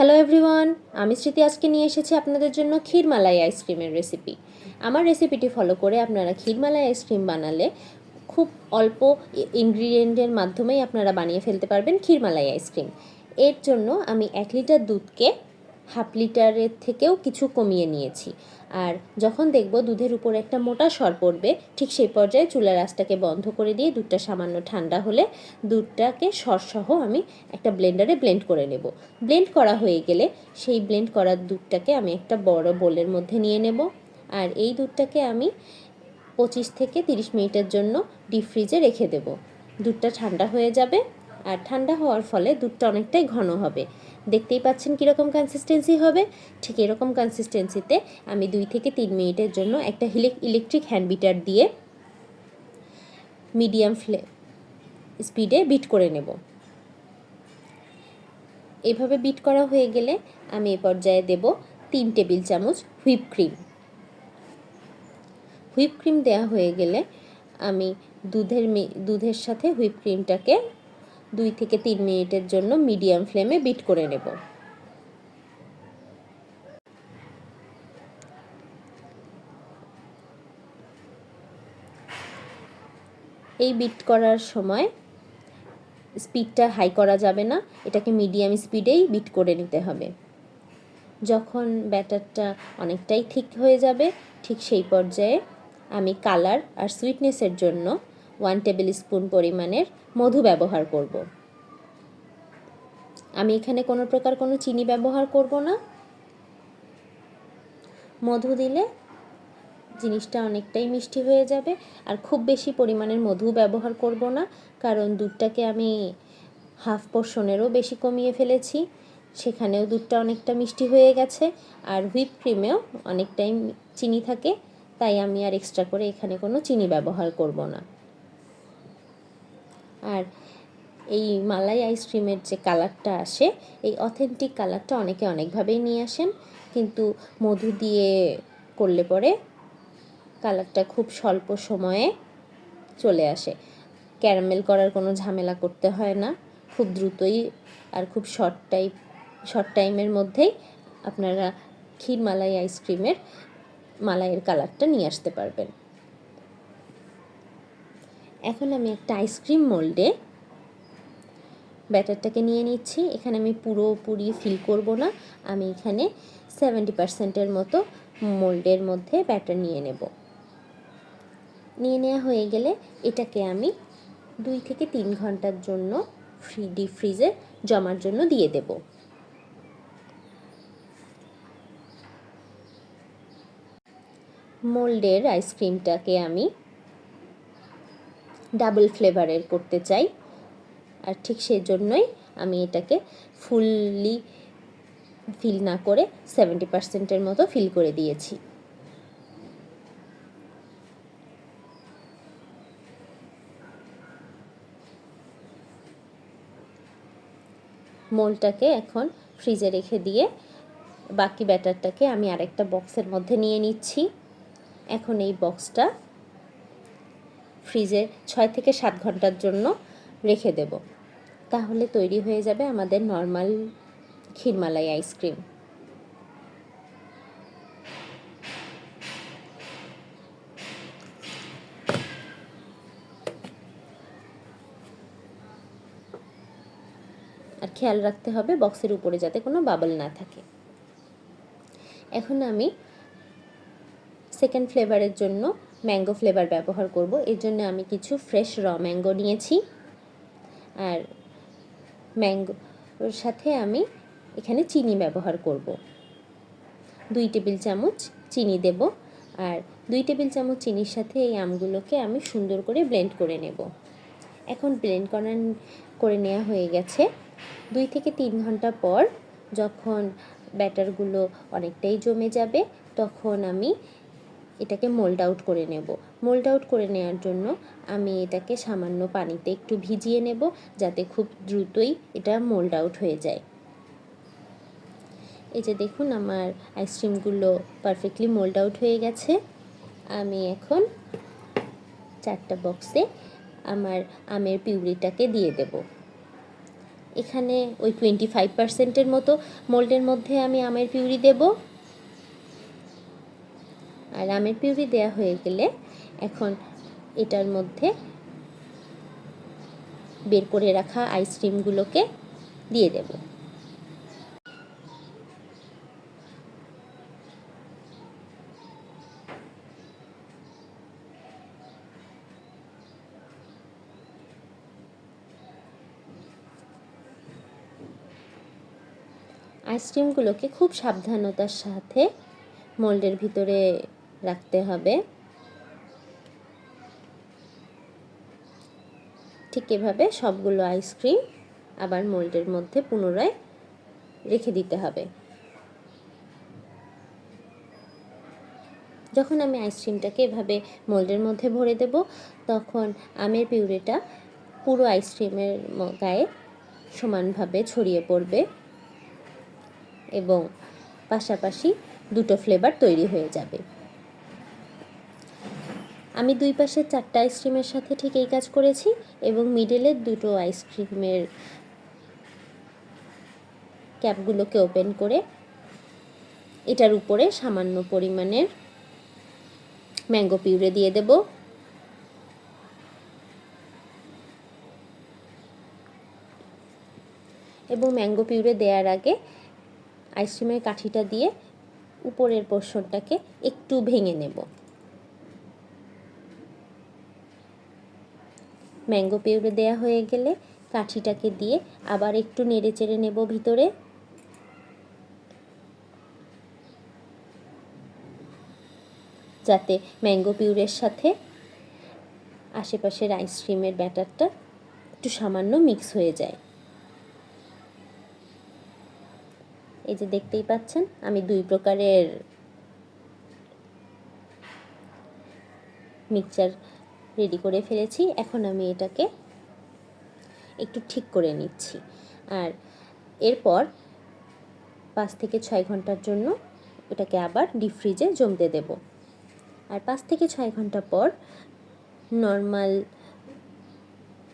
Hello everyone, আমি স্মৃতি আজকে নিয়ে এসেছি আপনাদের জন্য ক্ষীরমালাই আইসক্রিমের রেসিপি। আমার রেসিপিটি ফলো করে আপনারা ক্ষীরমালাই আইসক্রিম বানালে খুব অল্প ইনগ্রিডিয়েন্টের মাধ্যমেই আপনারা বানিয়ে ফেলতে পারবেন ক্ষীরমালাই আইসক্রিম। এর জন্য আমি 1 লিটার দুধকে হাফ লিটারের থেকেও কিছু কমিয়ে নিয়েছি। আর যখন দেখব দুধের উপরে একটা মোটা সর পড়বে, ঠিক সেই পর্যায়ে চুলার আঁচটাকে বন্ধ করে দিয়ে দুধটা সামান্য ঠান্ডা হলে দুধটাকে সরসহ আমি একটা ব্লেন্ডারে ব্লেন্ড করে নেব। ব্লেন্ড করা হয়ে গেলে সেই ব্লেন্ড করা দুধটাকে আমি একটা বড় বোলের মধ্যে নিয়ে নেব। আর এই দুধটাকে আমি 25 থেকে 30 মিনিটের জন্য ডিপ ফ্রিজে রেখে দেব। দুধটা ঠান্ডা হয়ে যাবে, আর ঠান্ডা হওয়ার ফলে দুধটা অনেকটাই ঘন হবে। দেখতেই পাচ্ছেন কীরকম কনসিস্টেন্সি হবে। ঠিক এরকম কনসিস্টেন্সিতে আমি 2 থেকে 3 মিনিটের জন্য একটা ইলেকট্রিক হ্যান্ড বিটার দিয়ে মিডিয়াম স্পিডে বিট করে নেব। এভাবে বিট করা হয়ে গেলে আমি এ পর্যায়ে দেব 3 টেবিল চামচ হুইপ ক্রিম। হুইপ ক্রিম দেওয়া হয়ে গেলে আমি দুধের সাথে হুইপ ক্রিমটাকে 2 থেকে 3 মিনিটের জন্য মিডিয়াম ফ্লেমে বিট করে নেব। এই বিট করার সময় স্পিডটা হাই করা যাবে না, এটাকে মিডিয়াম স্পিডেই বিট করে নিতে হবে। যখন ব্যাটারটা অনেকটাই থিক হয়ে যাবে, ঠিক সেই পর্যায়ে আমি কালার আর সুইটনেসের জন্য 1 টেবিল স্পুন পরিমাণের মধু ব্যবহার করব। আমি এখানে কোনো প্রকার কোনো চিনি ব্যবহার করব না। মধু দিলে জিনিসটা অনেকটাই মিষ্টি হয়ে যাবে। আর খুব বেশি পরিমাণের মধু ব্যবহার করব না, কারণ দুধটাকে আমি হাফ পোর্শনেরও বেশি কমিয়ে ফেলেছি, সেখানেও দুধটা অনেকটা মিষ্টি হয়ে গেছে। আর হুইপ ক্রিমেও অনেকটাই চিনি থাকে, তাই আমি আর এক্সট্রা করে এখানে কোনো চিনি ব্যবহার করব না। আর এই মালাই আইসক্রিমের যে কালারটা আসে, এই অথেন্টিক কালারটা অনেকে অনেকভাবেই নিয়ে আসেন, কিন্তু মধু দিয়ে করলে পরে কালারটা খুব স্বল্প সময়ে চলে আসে। ক্যারামেল করার কোনো ঝামেলা করতে হয় না, খুব দ্রুতই আর খুব শর্ট টাইমের মধ্যেই আপনারা ক্ষীরমালাই আইসক্রিমের মালাইয়ের কালারটা নিয়ে আসতে পারবেন। এখন আমি একটা আইসক্রিম মোল্ডে ব্যাটারটাকে নিয়ে নিচ্ছি। এখানে আমি পুরোপুরি ফিল করব না, আমি এখানে 70% মতো মোল্ডের মধ্যে ব্যাটার নিয়ে নেওয়া হয়ে গেলে এটাকে আমি 2 থেকে 3 ঘন্টার জন্য ডিপ ফ্রিজে জমার জন্য দিয়ে দেব। মোল্ডের আইসক্রিমটাকে আমি ডাবল ফ্লেভারের করতে চাই, আর ঠিক সেজন্যই আমি এটাকে ফুললি ফিল না করে 70%-এর মতো ফিল করে দিয়েছি। মোল্ডটাকে এখন ফ্রিজে রেখে দিয়ে বাকি ব্যাটারটাকে আমি আরেকটা বক্সের মধ্যে নিয়ে নিচ্ছি। এখন এই বক্সটা ফ্রিজে 6 থেকে 7 ঘন্টার জন্য রেখে দেব, তাহলে তৈরি হয়ে যাবে আমাদের নর্মাল ক্ষীরমালাই আইসক্রিম। আর খেয়াল রাখতে হবে বক্সের উপরে যাতে কোনো বাবল না থাকে। এখন আমি সেকেন্ড ফ্লেভারের জন্য ম্যাঙ্গো ফ্লেভার ব্যবহার করব। এর জন্য আমি কিছু ফ্রেশ ম্যাঙ্গো নিয়েছি, আর ম্যাঙ্গোর সাথে আমি এখানে চিনি ব্যবহার করব। 2 টেবিল চামচ চিনি দেব, আর 2 টেবিল চামচ চিনির সাথে এই আমগুলোকে আমি সুন্দর করে ব্লেন্ড করে নেব। এখন ব্লেন্ড করে নেওয়া হয়ে গেছে। 2 থেকে 3 ঘন্টা পর যখন ব্যাটারগুলো অনেকটাই জমে যাবে, তখন আমি এটাকে মোল্ড আউট করে নেব। মোল্ড আউট করে নেওয়ার জন্য আমি এটাকে সামান্য পানিতে একটু ভিজিয়ে নেব, যাতে খুব দ্রুতই এটা মোল্ড আউট হয়ে যায়। এই যে দেখুন, আমার আইসক্রিমগুলো পারফেক্টলি মোল্ড আউট হয়ে গেছে। আমি এখন 4টা বক্সে আমার আমের পিউরিটাকে দিয়ে দেব। এখানে ওই 25% মতো মোল্ডের মধ্যে আমি আমের পিউরি দেব। আর আমের পিউরি দেওয়া হয়ে গেলে এখন এটার মধ্যে বের করে রাখা আইসক্রিমগুলোকে দিয়ে দেব। আইসক্রিমগুলোকে খুব সাবধানতার সাথে মোল্ডের ভিতরে রাখতে হবে। ঠিক এভাবে সবগুলো আইসক্রিম আবার মোল্ডের মধ্যে পুনরায় রেখে দিতে হবে। যখন আমি আইসক্রিমটাকে এভাবে মোল্ডের মধ্যে ভরে দেব, তখন আমের পিউরিটা পুরো আইসক্রিমের গায়ে সমানভাবে ছড়িয়ে পড়বে এবং পাশাপাশি দুটো ফ্লেভার তৈরি হয়ে যাবে। আমি দুই পাশের 4টা আইসক্রিমের সাথে ঠিক এই কাজ করেছি এবং মিডলের দুটো আইসক্রিমের ক্যাপগুলোকে ওপেন করে এটার উপরে সামান্য পরিমাণের ম্যাঙ্গো পিউরে দিয়ে দেব। এবং ম্যাঙ্গো পিউরে দেওয়ার আগে আইসক্রিমের কাঠিটা দিয়ে উপরের পোর্শনটাকে একটু ভেঙে নেব। ম্যাঙ্গো পিউরে দেওয়া হয়ে গেলে কাঠিটাকে দিয়ে আবার একটু নেড়ে চেড়ে নেব ভিতরে। যাতে ম্যাঙ্গো পিউরের সাথে আশেপাশের আইসক্রিমের ব্যাটারটা একটু সামান্য মিক্স হয়ে যায়। এই যে দেখতেই পাচ্ছেন আমি দুই প্রকারের মিক্সচার রেডি করে ফেলেছি। এখন আমি এটাকে একটু ঠিক করে নিচ্ছি। আর এরপর 5 থেকে 6 ঘন্টার জন্য এটাকে আবার ডিপ ফ্রিজে জমতে দেব। আর 5 থেকে 6 ঘন্টা পর নর্মাল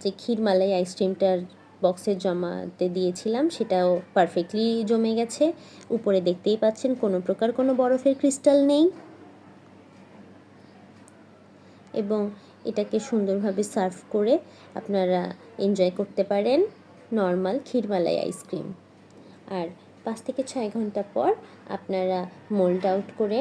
যে ক্ষীরমালাই আইসক্রিমটার বক্সে জমাতে দিয়েছিলাম সেটাও পারফেক্টলি জমে গেছে। উপরে দেখতেই পাচ্ছেন কোনো প্রকার কোনো বরফের ক্রিস্টাল নেই এবং এটাকে সুন্দরভাবে সার্ভ করে আপনারা এনজয় করতে পারেন নর্মাল ক্ষীরমালাই আইসক্রিম। আর 5 থেকে 6 ঘন্টা পর আপনারা মোল্ড আউট করে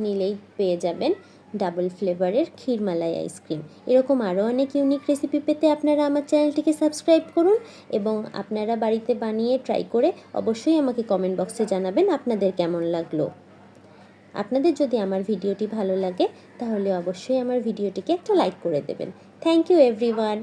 নিলেই পেয়ে যাবেন ডাবল ফ্লেভারের ক্ষীরমালাই আইসক্রিম। এরকম আরও অনেক ইউনিক রেসিপি পেতে আপনারা আমার চ্যানেলটিকে সাবস্ক্রাইব করুন এবং আপনারা বাড়িতে বানিয়ে ট্রাই করে অবশ্যই আমাকে কমেন্ট বক্সে জানাবেন আপনাদের কেমন লাগলো। আপনাদের যদি আমার ভিডিওটি ভালো লাগে তাহলে অবশ্যই আমার ভিডিওটিকে একটা লাইক করে দেবেন। Thank you everyone.